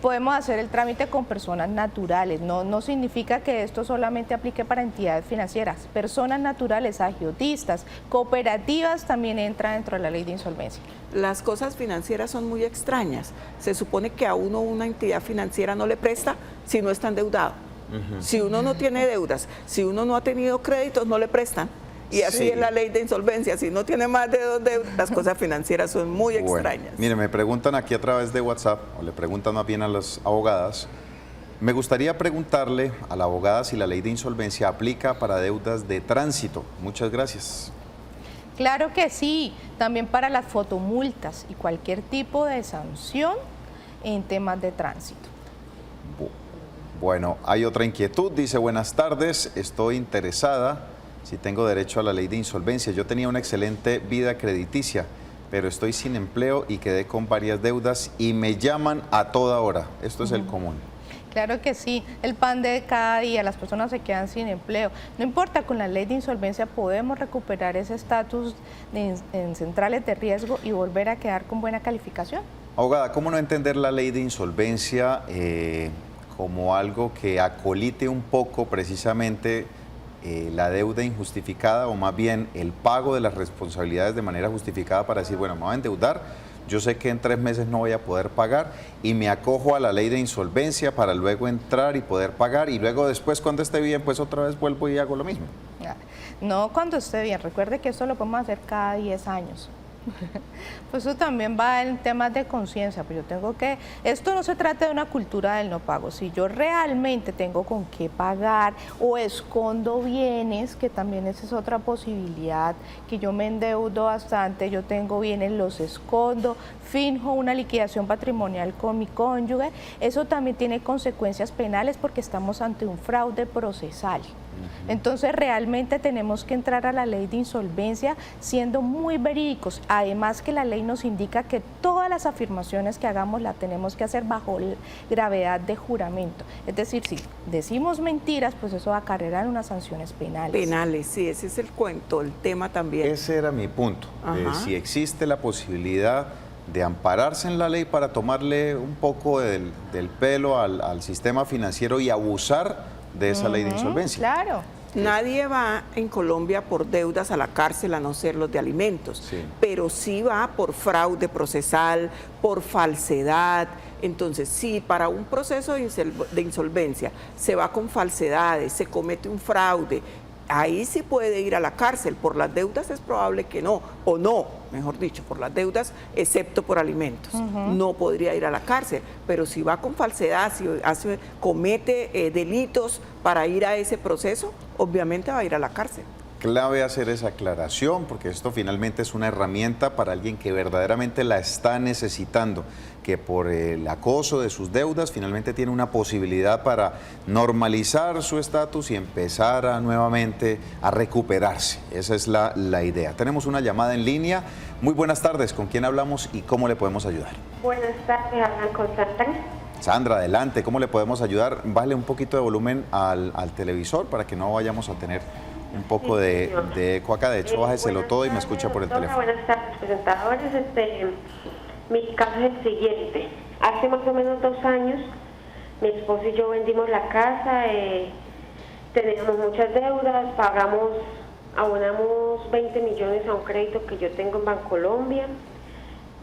[SPEAKER 4] podemos hacer el trámite con personas naturales. No significa que esto solamente aplique para entidades financieras. Personas naturales, agiotistas, cooperativas también entran dentro de la ley de insolvencia.
[SPEAKER 2] Las cosas financieras son muy extrañas. Se supone que a uno una entidad financiera no le presta si no está endeudado. Si uno no tiene deudas, si uno no ha tenido créditos, no le prestan. Y así es la ley de insolvencia. Si no tiene más de 2 deudas, las cosas financieras son muy extrañas.
[SPEAKER 1] Mire, me preguntan aquí a través de WhatsApp, o le preguntan más bien a las abogadas. Me gustaría preguntarle a la abogada si la ley de insolvencia aplica para deudas de tránsito. Muchas gracias.
[SPEAKER 4] Claro que sí, también para las fotomultas y cualquier tipo de sanción en temas de tránsito.
[SPEAKER 1] Bueno, hay otra inquietud, dice: buenas tardes, estoy interesada si tengo derecho a la ley de insolvencia. Yo tenía una excelente vida crediticia, pero estoy sin empleo y quedé con varias deudas y me llaman a toda hora. Esto es el común.
[SPEAKER 4] Claro que sí, el pan de cada día, las personas se quedan sin empleo. No importa, con la ley de insolvencia podemos recuperar ese estatus en centrales de riesgo y volver a quedar con buena calificación.
[SPEAKER 1] Abogada, ¿cómo no entender la ley de insolvencia como algo que acolite un poco precisamente la deuda injustificada, o más bien el pago de las responsabilidades de manera justificada, para decir, bueno, me voy a endeudar, yo sé que en 3 meses no voy a poder pagar y me acojo a la ley de insolvencia para luego entrar y poder pagar, y luego después, cuando esté bien, pues otra vez vuelvo y hago lo mismo?
[SPEAKER 4] No cuando esté bien, recuerde que esto lo podemos hacer cada 10 años. Pues eso también va en temas de conciencia, pues yo tengo que, esto no se trata de una cultura del no pago. Si yo realmente tengo con qué pagar o escondo bienes, que también esa es otra posibilidad, que yo me endeudo bastante, yo tengo bienes, los escondo, finjo una liquidación patrimonial con mi cónyuge, eso también tiene consecuencias penales porque estamos ante un fraude procesal. Entonces realmente tenemos que entrar a la ley de insolvencia siendo muy verídicos, además que la ley nos indica que todas las afirmaciones que hagamos las tenemos que hacer bajo gravedad de juramento, es decir, si decimos mentiras, pues eso va a acarrear unas sanciones penales.
[SPEAKER 2] Penales, sí, ese es el cuento, el tema también.
[SPEAKER 1] Ese era mi punto, si existe la posibilidad de ampararse en la ley para tomarle un poco del pelo al sistema financiero y abusar de esa ley de insolvencia.
[SPEAKER 4] Claro.
[SPEAKER 2] Nadie va en Colombia por deudas a la cárcel, a no ser los de alimentos, pero sí va por fraude procesal, por falsedad. Entonces, si para un proceso de insolvencia se va con falsedades, se comete un fraude, ahí sí puede ir a la cárcel. Por las deudas es probable que no, o no, mejor dicho, por las deudas, excepto por alimentos. No podría ir a la cárcel, pero si va con falsedad, si comete delitos para ir a ese proceso, obviamente va a ir a la cárcel.
[SPEAKER 1] Clave hacer esa aclaración, porque esto finalmente es una herramienta para alguien que verdaderamente la está necesitando, que por el acoso de sus deudas finalmente tiene una posibilidad para normalizar su estatus y empezar nuevamente a recuperarse. Esa es la idea. Tenemos una llamada en línea. Muy buenas tardes, ¿con quién hablamos y cómo le podemos ayudar?
[SPEAKER 11] Buenas tardes, hablan con Sandra.
[SPEAKER 1] Sandra, adelante, ¿cómo le podemos ayudar? Bájale un poquito de volumen al televisor para que no vayamos a tener un poco de eco acá. De hecho, bájeselo todo y me escucha por el teléfono.
[SPEAKER 11] Buenas tardes, presentadores. Mi caso es el siguiente. Hace más o menos 2 años, mi esposo y yo vendimos la casa, teníamos muchas deudas, abonamos 20 millones a un crédito que yo tengo en Bancolombia.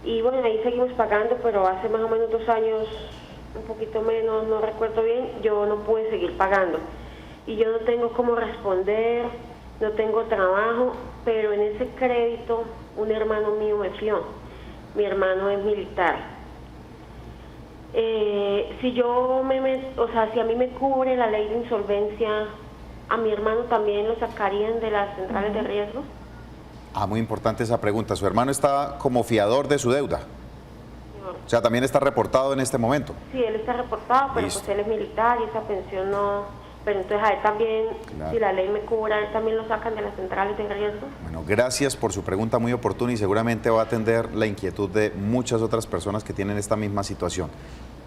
[SPEAKER 11] Y bueno, ahí seguimos pagando, pero hace más o menos 2 años, un poquito menos, no recuerdo bien, yo no pude seguir pagando. Y yo no tengo cómo responder, no tengo trabajo, pero en ese crédito un hermano mío me fió. Mi hermano es militar. Si a mí me cubre la ley de insolvencia, ¿a mi hermano también lo sacarían de las centrales de riesgo?
[SPEAKER 1] Muy importante esa pregunta. ¿Su hermano está como fiador de su deuda? O sea, ¿también está reportado en este momento?
[SPEAKER 11] Sí, él está reportado, pero pues él es militar y esa pensión no... Pero entonces a él también, si la ley me cubre, a él también lo sacan de las centrales de riesgo.
[SPEAKER 1] Bueno, gracias por su pregunta muy oportuna y seguramente va a atender la inquietud de muchas otras personas que tienen esta misma situación.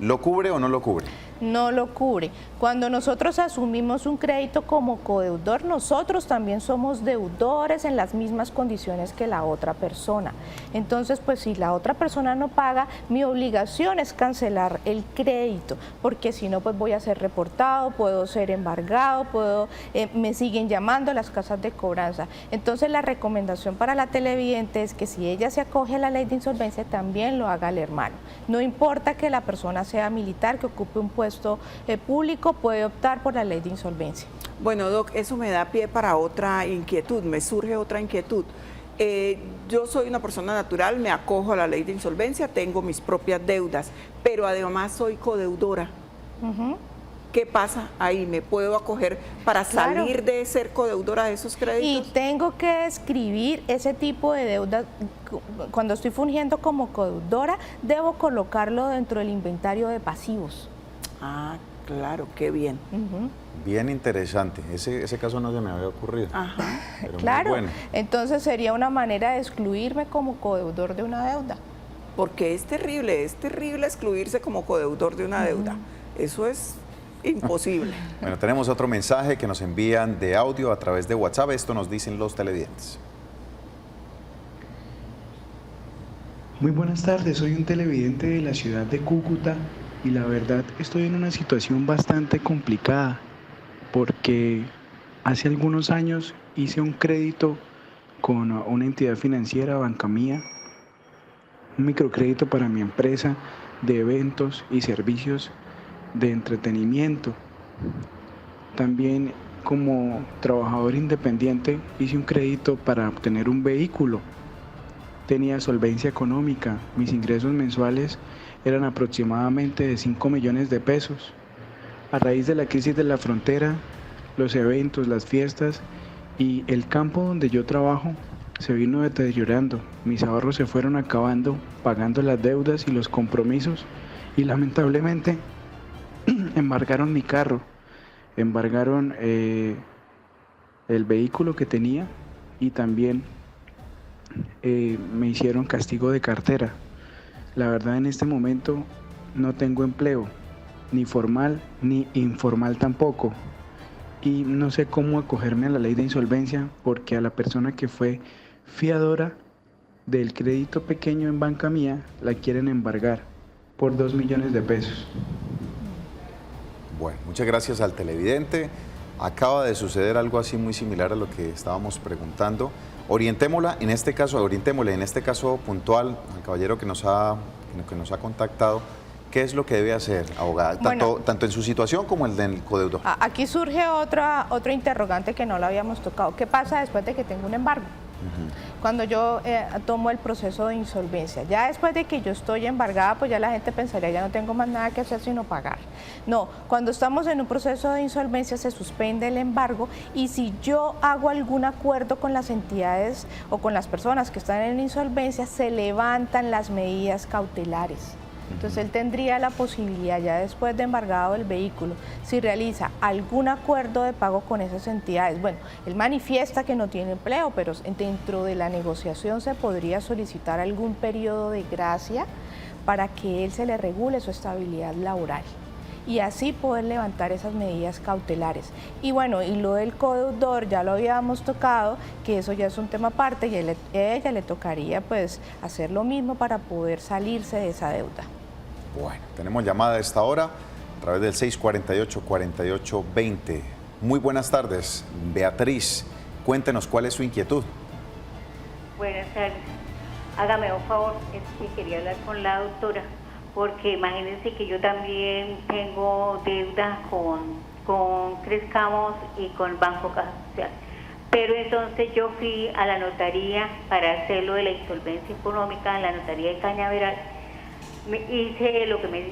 [SPEAKER 1] ¿Lo cubre o no lo cubre?
[SPEAKER 4] No lo cubre. Cuando nosotros asumimos un crédito como codeudor, nosotros también somos deudores en las mismas condiciones que la otra persona. Entonces, pues si la otra persona no paga, mi obligación es cancelar el crédito, porque si no, pues voy a ser reportado, puedo ser embargado, me siguen llamando a las casas de cobranza. Entonces, la recomendación para la televidente es que si ella se acoge a la ley de insolvencia, también lo haga el hermano. No importa que la persona sea militar, que ocupe un puesto público, puede optar por la ley de insolvencia.
[SPEAKER 2] Bueno, Doc, eso me da pie para otra inquietud, me surge otra inquietud. Yo soy una persona natural, me acojo a la ley de insolvencia, tengo mis propias deudas, pero además soy codeudora. ¿Qué pasa ahí? ¿Me puedo acoger para salir de ser codeudora de esos créditos?
[SPEAKER 4] Y tengo que escribir ese tipo de deuda. Cuando estoy fungiendo como codeudora, debo colocarlo dentro del inventario de pasivos.
[SPEAKER 2] Ah, claro, qué bien.
[SPEAKER 1] Bien interesante. Ese caso no se me había ocurrido.
[SPEAKER 2] Ajá.
[SPEAKER 1] Pero
[SPEAKER 4] claro,
[SPEAKER 1] muy bueno.
[SPEAKER 4] Entonces sería una manera de excluirme como codeudor de una deuda.
[SPEAKER 2] Porque es terrible excluirse como codeudor de una deuda. Eso es imposible.
[SPEAKER 1] Bueno, tenemos otro mensaje que nos envían de audio a través de WhatsApp. Esto nos dicen los televidentes.
[SPEAKER 12] Muy buenas tardes, soy un televidente de la ciudad de Cúcuta y la verdad estoy en una situación bastante complicada porque hace algunos años hice un crédito con una entidad financiera, Banca Mía, un microcrédito para mi empresa de eventos y servicios de entretenimiento. También como trabajador independiente hice un crédito para obtener un vehículo. Tenía solvencia económica, mis ingresos mensuales eran aproximadamente de 5 millones de pesos. A raíz de la crisis de la frontera, los eventos, las fiestas y el campo donde yo trabajo se vino deteriorando. Mis ahorros se fueron acabando, pagando las deudas y los compromisos y lamentablemente embargaron mi carro, embargaron el vehículo que tenía y también me hicieron castigo de cartera. La verdad, en este momento no tengo empleo, ni formal ni informal tampoco, y no sé cómo acogerme a la ley de insolvencia porque a la persona que fue fiadora del crédito pequeño en Banca Mía la quieren embargar por 2 millones de pesos.
[SPEAKER 1] Bueno, muchas gracias al televidente. Acaba de suceder algo así muy similar a lo que estábamos preguntando. Orientémosle en este caso puntual al caballero que nos ha contactado. ¿Qué es lo que debe hacer, abogada? Tanto en su situación como el del codeudor.
[SPEAKER 4] Aquí surge otro interrogante que no lo habíamos tocado. ¿Qué pasa después de que tengo un embargo? Cuando yo tomo el proceso de insolvencia, ya después de que yo estoy embargada, pues ya la gente pensaría, ya no tengo más nada que hacer sino pagar. No, cuando estamos en un proceso de insolvencia se suspende el embargo y si yo hago algún acuerdo con las entidades o con las personas que están en insolvencia, se levantan las medidas cautelares. Entonces él tendría la posibilidad, ya después de embargado el vehículo, si realiza algún acuerdo de pago con esas entidades. Bueno, él manifiesta que no tiene empleo, pero dentro de la negociación se podría solicitar algún periodo de gracia para que él se le regule su estabilidad laboral y así poder levantar esas medidas cautelares. Y bueno, y lo del codeudor ya lo habíamos tocado, que eso ya es un tema aparte y a ella le tocaría pues hacer lo mismo para poder salirse de esa deuda.
[SPEAKER 1] Bueno, tenemos llamada a esta hora a través del 648-4820. Muy buenas tardes, Beatriz. Cuéntenos cuál es su inquietud.
[SPEAKER 13] Buenas tardes. Hágame un favor, es que quería hablar con la doctora, porque imagínense que yo también tengo deuda con Crescamos y con el Banco Caja Social. Pero entonces yo fui a la notaría para hacer lo de la insolvencia económica, en la notaría de Cañaveral. Hice lo que me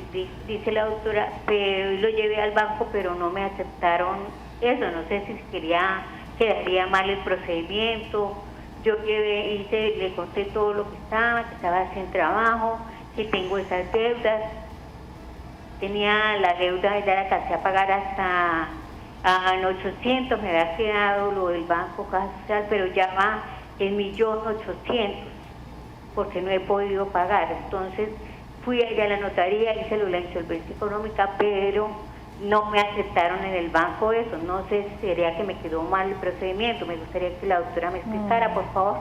[SPEAKER 13] dice la doctora, pero lo llevé al banco, pero no me aceptaron eso. No sé si quedaría mal el procedimiento. Yo le conté todo lo que estaba sin trabajo, que tengo esas deudas. Tenía la deuda, ya la alcancé a pagar hasta en 800, me había quedado lo del Banco Caja Social, pero ya va en 1.800.000, porque no he podido pagar. Entonces, fui allá a la notaría, hice la insolvencia económica, pero no me aceptaron en el banco eso. No sé si sería que me quedó mal el procedimiento. Me gustaría que la doctora me explicara, por favor.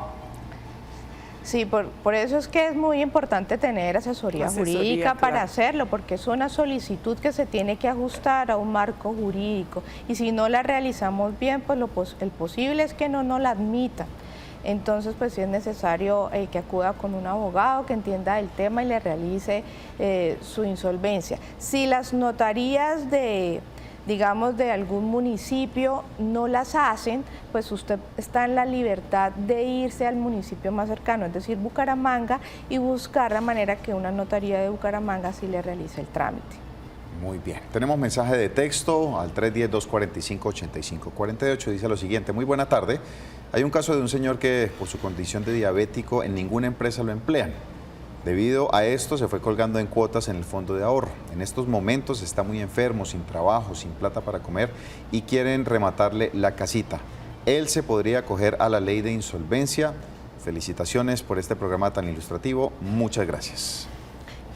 [SPEAKER 4] Sí, por eso es que es muy importante tener asesoría jurídica, claro, para hacerlo, porque es una solicitud que se tiene que ajustar a un marco jurídico, y si no la realizamos bien, pues el posible es que no nos la admitan. Entonces, pues sí es necesario que acuda con un abogado que entienda el tema y le realice su insolvencia. Si las notarías de algún municipio no las hacen, pues usted está en la libertad de irse al municipio más cercano, es decir, Bucaramanga, y buscar la manera que una notaría de Bucaramanga sí le realice el trámite.
[SPEAKER 1] Muy bien. Tenemos mensaje de texto al 310-245-8548. Dice lo siguiente: muy buena tarde. Hay un caso de un señor que por su condición de diabético en ninguna empresa lo emplean. Debido a esto se fue colgando en cuotas en el fondo de ahorro. En estos momentos está muy enfermo, sin trabajo, sin plata para comer y quieren rematarle la casita. Él se podría acoger a la ley de insolvencia. Felicitaciones por este programa tan ilustrativo. Muchas gracias.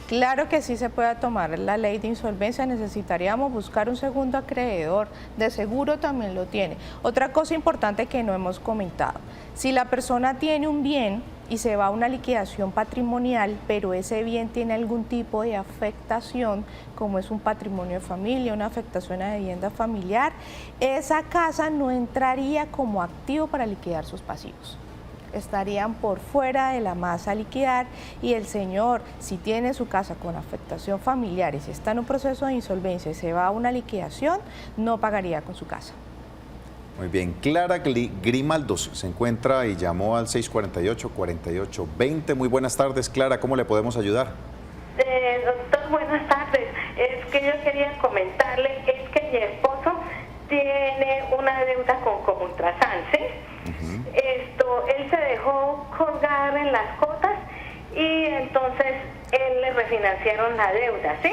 [SPEAKER 4] Claro que sí se puede tomar la ley de insolvencia, necesitaríamos buscar un segundo acreedor, de seguro también lo tiene. Otra cosa importante que no hemos comentado: si la persona tiene un bien y se va a una liquidación patrimonial, pero ese bien tiene algún tipo de afectación, como es un patrimonio de familia, una afectación a vivienda familiar, esa casa no entraría como activo para liquidar sus pasivos. Estarían por fuera de la masa a liquidar, y el señor, si tiene su casa con afectación familiar y si está en un proceso de insolvencia y se va a una liquidación, no pagaría con su casa.
[SPEAKER 1] Muy bien. Clara Grimaldos se encuentra y llamó al 648-4820. Muy buenas tardes, Clara, ¿cómo le podemos ayudar?
[SPEAKER 14] Doctor, buenas tardes. Es que yo quería comentarle, es que mi esposo tiene una deuda con Comultrasan, ¿sí? Él se dejó colgar en las cotas y entonces él le refinanciaron la deuda, ¿sí?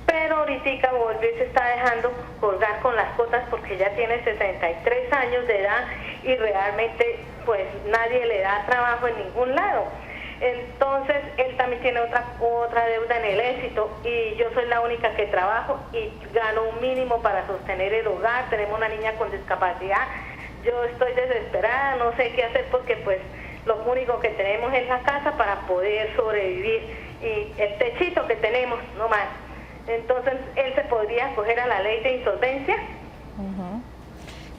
[SPEAKER 14] Pero ahorita volvió y se está dejando colgar con las cotas porque ya tiene 63 años de edad y realmente pues nadie le da trabajo en ningún lado. Entonces él también tiene otra deuda en el Éxito y yo soy la única que trabajo y gano un mínimo para sostener el hogar. Tenemos una niña con discapacidad. Yo estoy desesperada, no sé qué hacer porque pues lo único que tenemos es la casa para poder sobrevivir y el techito que tenemos, no más. Entonces, ¿él se podría acoger a la ley de insolvencia?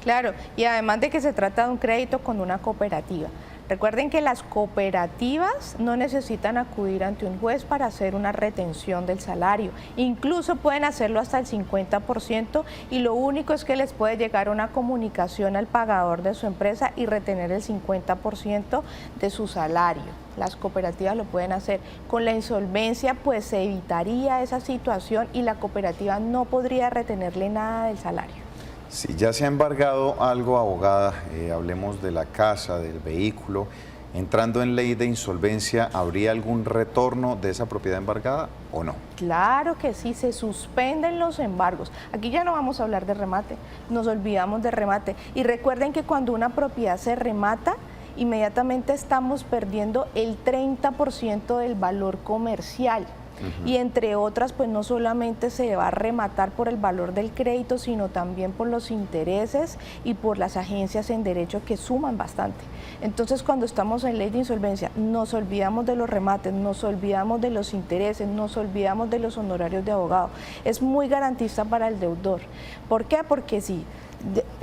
[SPEAKER 4] Claro, y además de que se trata de un crédito con una cooperativa. Recuerden que las cooperativas no necesitan acudir ante un juez para hacer una retención del salario. Incluso pueden hacerlo hasta el 50% y lo único es que les puede llegar una comunicación al pagador de su empresa y retener el 50% de su salario. Las cooperativas lo pueden hacer. Con la insolvencia pues se evitaría esa situación y la cooperativa no podría retenerle nada del salario.
[SPEAKER 1] Si ya se ha embargado algo, abogada, hablemos de la casa, del vehículo, entrando en ley de insolvencia, ¿habría algún retorno de esa propiedad embargada o no?
[SPEAKER 4] Claro que sí, se suspenden los embargos. Aquí ya no vamos a hablar de remate, nos olvidamos de remate. Y recuerden que cuando una propiedad se remata, inmediatamente estamos perdiendo el 30% del valor comercial. Y entre otras, pues no solamente se va a rematar por el valor del crédito, sino también por los intereses y por las agencias en derecho que suman bastante. Entonces, cuando estamos en ley de insolvencia, nos olvidamos de los remates, nos olvidamos de los intereses, nos olvidamos de los honorarios de abogado. Es muy garantista para el deudor. ¿Por qué? Porque si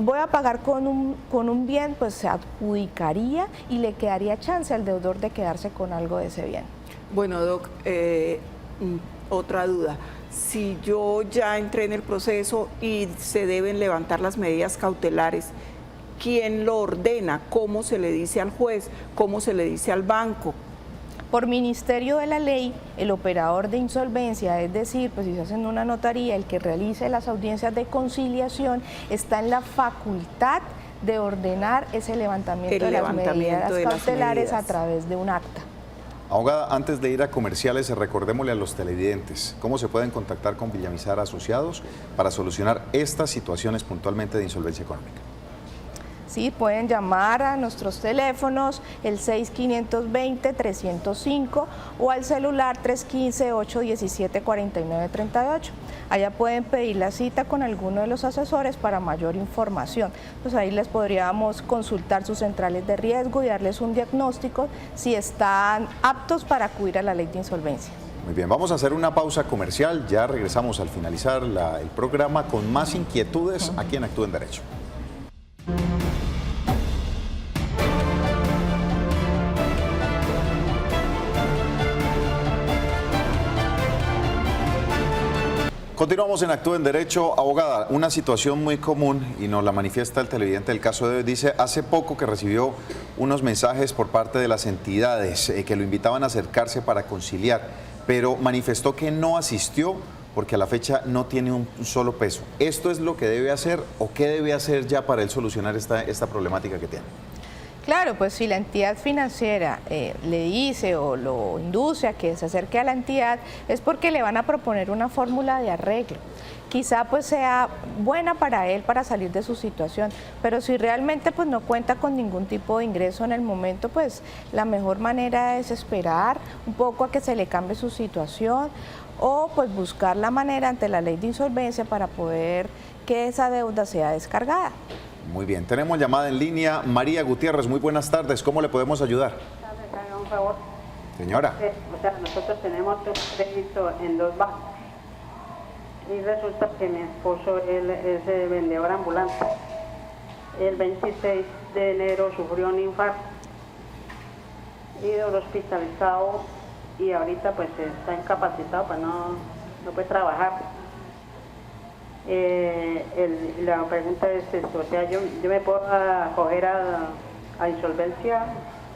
[SPEAKER 4] voy a pagar con un bien, pues se adjudicaría y le quedaría chance al deudor de quedarse con algo de ese bien.
[SPEAKER 2] Bueno, Doc, otra duda. Si yo ya entré en el proceso y se deben levantar las medidas cautelares, ¿quién lo ordena? ¿Cómo se le dice al juez? ¿Cómo se le dice al banco?
[SPEAKER 4] Por ministerio de la ley, el operador de insolvencia, es decir, pues si se hace en una notaría, el que realice las audiencias de conciliación, está en la facultad de ordenar ese levantamiento de las medidas cautelares a través de un acta.
[SPEAKER 1] Abogada, antes de ir a comerciales, recordémosle a los televidentes cómo se pueden contactar con Villamizar Asociados para solucionar estas situaciones puntualmente de insolvencia económica.
[SPEAKER 4] ¿sí? Pueden llamar a nuestros teléfonos, el 6520-305 o al celular 315-817-4938. Allá pueden pedir la cita con alguno de los asesores para mayor información. Pues ahí les podríamos consultar sus centrales de riesgo y darles un diagnóstico si están aptos para acudir a la ley de insolvencia.
[SPEAKER 1] Muy bien, vamos a hacer una pausa comercial. Ya regresamos al finalizar el programa con más inquietudes aquí en Actúa en Derecho. Continuamos en Actúa en Derecho. Abogada, una situación muy común y nos la manifiesta el televidente del caso de hoy. Dice, hace poco que recibió unos mensajes por parte de las entidades que lo invitaban a acercarse para conciliar, pero manifestó que no asistió porque a la fecha no tiene un solo peso. ¿Esto es lo que debe hacer o qué debe hacer ya para él solucionar esta problemática que tiene?
[SPEAKER 4] Claro, pues si la entidad financiera le dice o lo induce a que se acerque a la entidad, es porque le van a proponer una fórmula de arreglo. Quizá pues sea buena para él para salir de su situación, pero si realmente pues no cuenta con ningún tipo de ingreso en el momento, pues la mejor manera es esperar un poco a que se le cambie su situación o pues buscar la manera ante la ley de insolvencia para poder que esa deuda sea descargada.
[SPEAKER 1] Muy bien, tenemos llamada en línea. María Gutiérrez, muy buenas tardes. ¿Cómo le podemos ayudar?
[SPEAKER 15] Un favor.
[SPEAKER 1] Señora.
[SPEAKER 15] O sea, nosotros tenemos un crédito en 2 bancos y resulta que mi esposo, él es vendedor ambulante. El 26 de enero sufrió un infarto, ido hospitalizado y ahorita pues está incapacitado, pues no puede trabajar. La pregunta es, o sea, yo me puedo acoger a insolvencia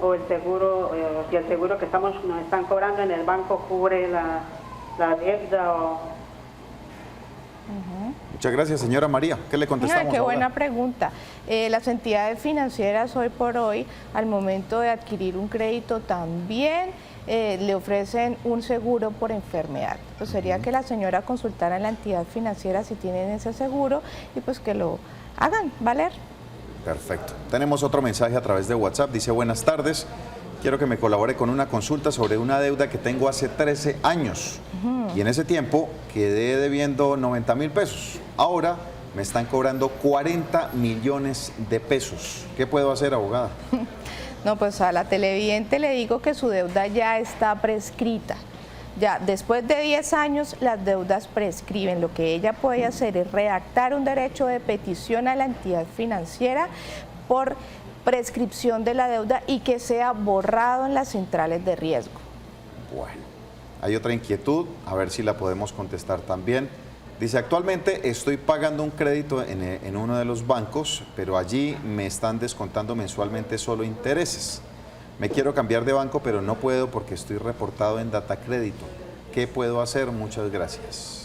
[SPEAKER 15] o el seguro, si el seguro que nos están cobrando en el banco cubre la deuda o...
[SPEAKER 1] Muchas gracias, señora María. ¿Qué le contestamos?
[SPEAKER 4] Qué buena pregunta. Las entidades financieras hoy por hoy, al momento de adquirir un crédito también le ofrecen un seguro por enfermedad. Pues sería que la señora consultara en la entidad financiera si tienen ese seguro y pues que lo hagan valer.
[SPEAKER 1] Perfecto. Tenemos otro mensaje a través de WhatsApp. Dice, buenas tardes. Quiero que me colabore con una consulta sobre una deuda que tengo hace 13 años. Y en ese tiempo quedé debiendo 90.000 pesos. Ahora me están cobrando 40 millones de pesos. ¿Qué puedo hacer, abogada?
[SPEAKER 4] No, pues a la televidente le digo que su deuda ya está prescrita. Ya después de 10 años las deudas prescriben. Lo que ella puede hacer es redactar un derecho de petición a la entidad financiera por prescripción de la deuda y que sea borrado en las centrales de riesgo.
[SPEAKER 1] Bueno, hay otra inquietud, a ver si la podemos contestar también. Dice, actualmente estoy pagando un crédito en uno de los bancos, pero allí me están descontando mensualmente solo intereses. Me quiero cambiar de banco, pero no puedo porque estoy reportado en Datacrédito. ¿Qué puedo hacer? Muchas gracias.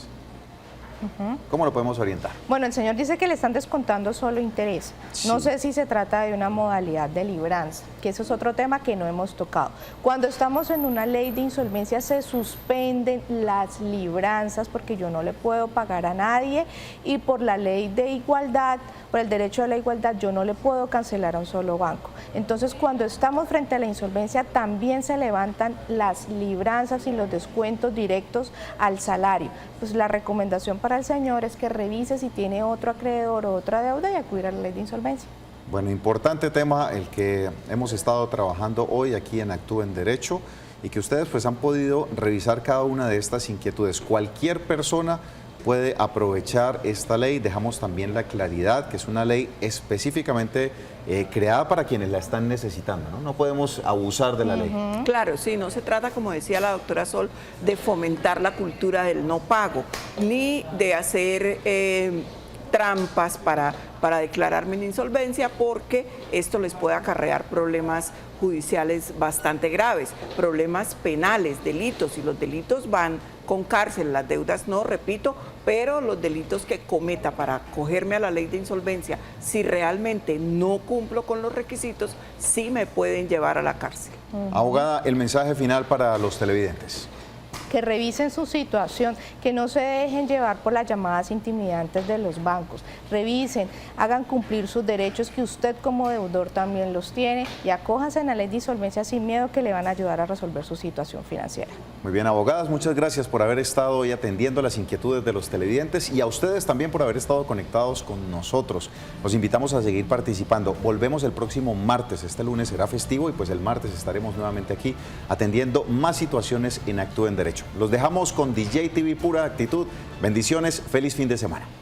[SPEAKER 1] ¿Cómo lo podemos orientar?
[SPEAKER 4] Bueno, el señor dice que le están descontando solo interés. Sí. No sé si se trata de una modalidad de libranza, que eso es otro tema que no hemos tocado. Cuando estamos en una ley de insolvencia se suspenden las libranzas porque yo no le puedo pagar a nadie y por la ley de igualdad, por el derecho a la igualdad, yo no le puedo cancelar a un solo banco. Entonces, cuando estamos frente a la insolvencia, también se levantan las libranzas y los descuentos directos al salario. Pues la recomendación para el señor es que revise si tiene otro acreedor o otra deuda y acudir a la ley de insolvencia.
[SPEAKER 1] Bueno, importante tema el que hemos estado trabajando hoy aquí en Actúa en Derecho y que ustedes pues han podido revisar cada una de estas inquietudes. Cualquier persona puede aprovechar esta ley. Dejamos también la claridad que es una ley específicamente creada para quienes la están necesitando, ¿no? No podemos abusar de la ley.
[SPEAKER 2] Claro, sí, no se trata, como decía la doctora Sol, de fomentar la cultura del no pago, ni de hacer trampas para declararme en insolvencia, porque esto les puede acarrear problemas judiciales bastante graves, problemas penales, delitos, y los delitos van con cárcel, las deudas no, repito, pero los delitos que cometa para acogerme a la ley de insolvencia, si realmente no cumplo con los requisitos, sí me pueden llevar a la cárcel.
[SPEAKER 1] Abogada, el mensaje final para los televidentes.
[SPEAKER 4] que revisen su situación, que no se dejen llevar por las llamadas intimidantes de los bancos. Revisen, hagan cumplir sus derechos, que usted como deudor también los tiene, y acójanse en la ley de insolvencia sin miedo, que le van a ayudar a resolver su situación financiera.
[SPEAKER 1] Muy bien, abogadas, muchas gracias por haber estado hoy atendiendo las inquietudes de los televidentes y a ustedes también por haber estado conectados con nosotros. Los invitamos a seguir participando. Volvemos el próximo martes. Este lunes será festivo y pues el martes estaremos nuevamente aquí atendiendo más situaciones en Actúe en Derecho. Los dejamos con DJ TV Pura Actitud. Bendiciones, feliz fin de semana.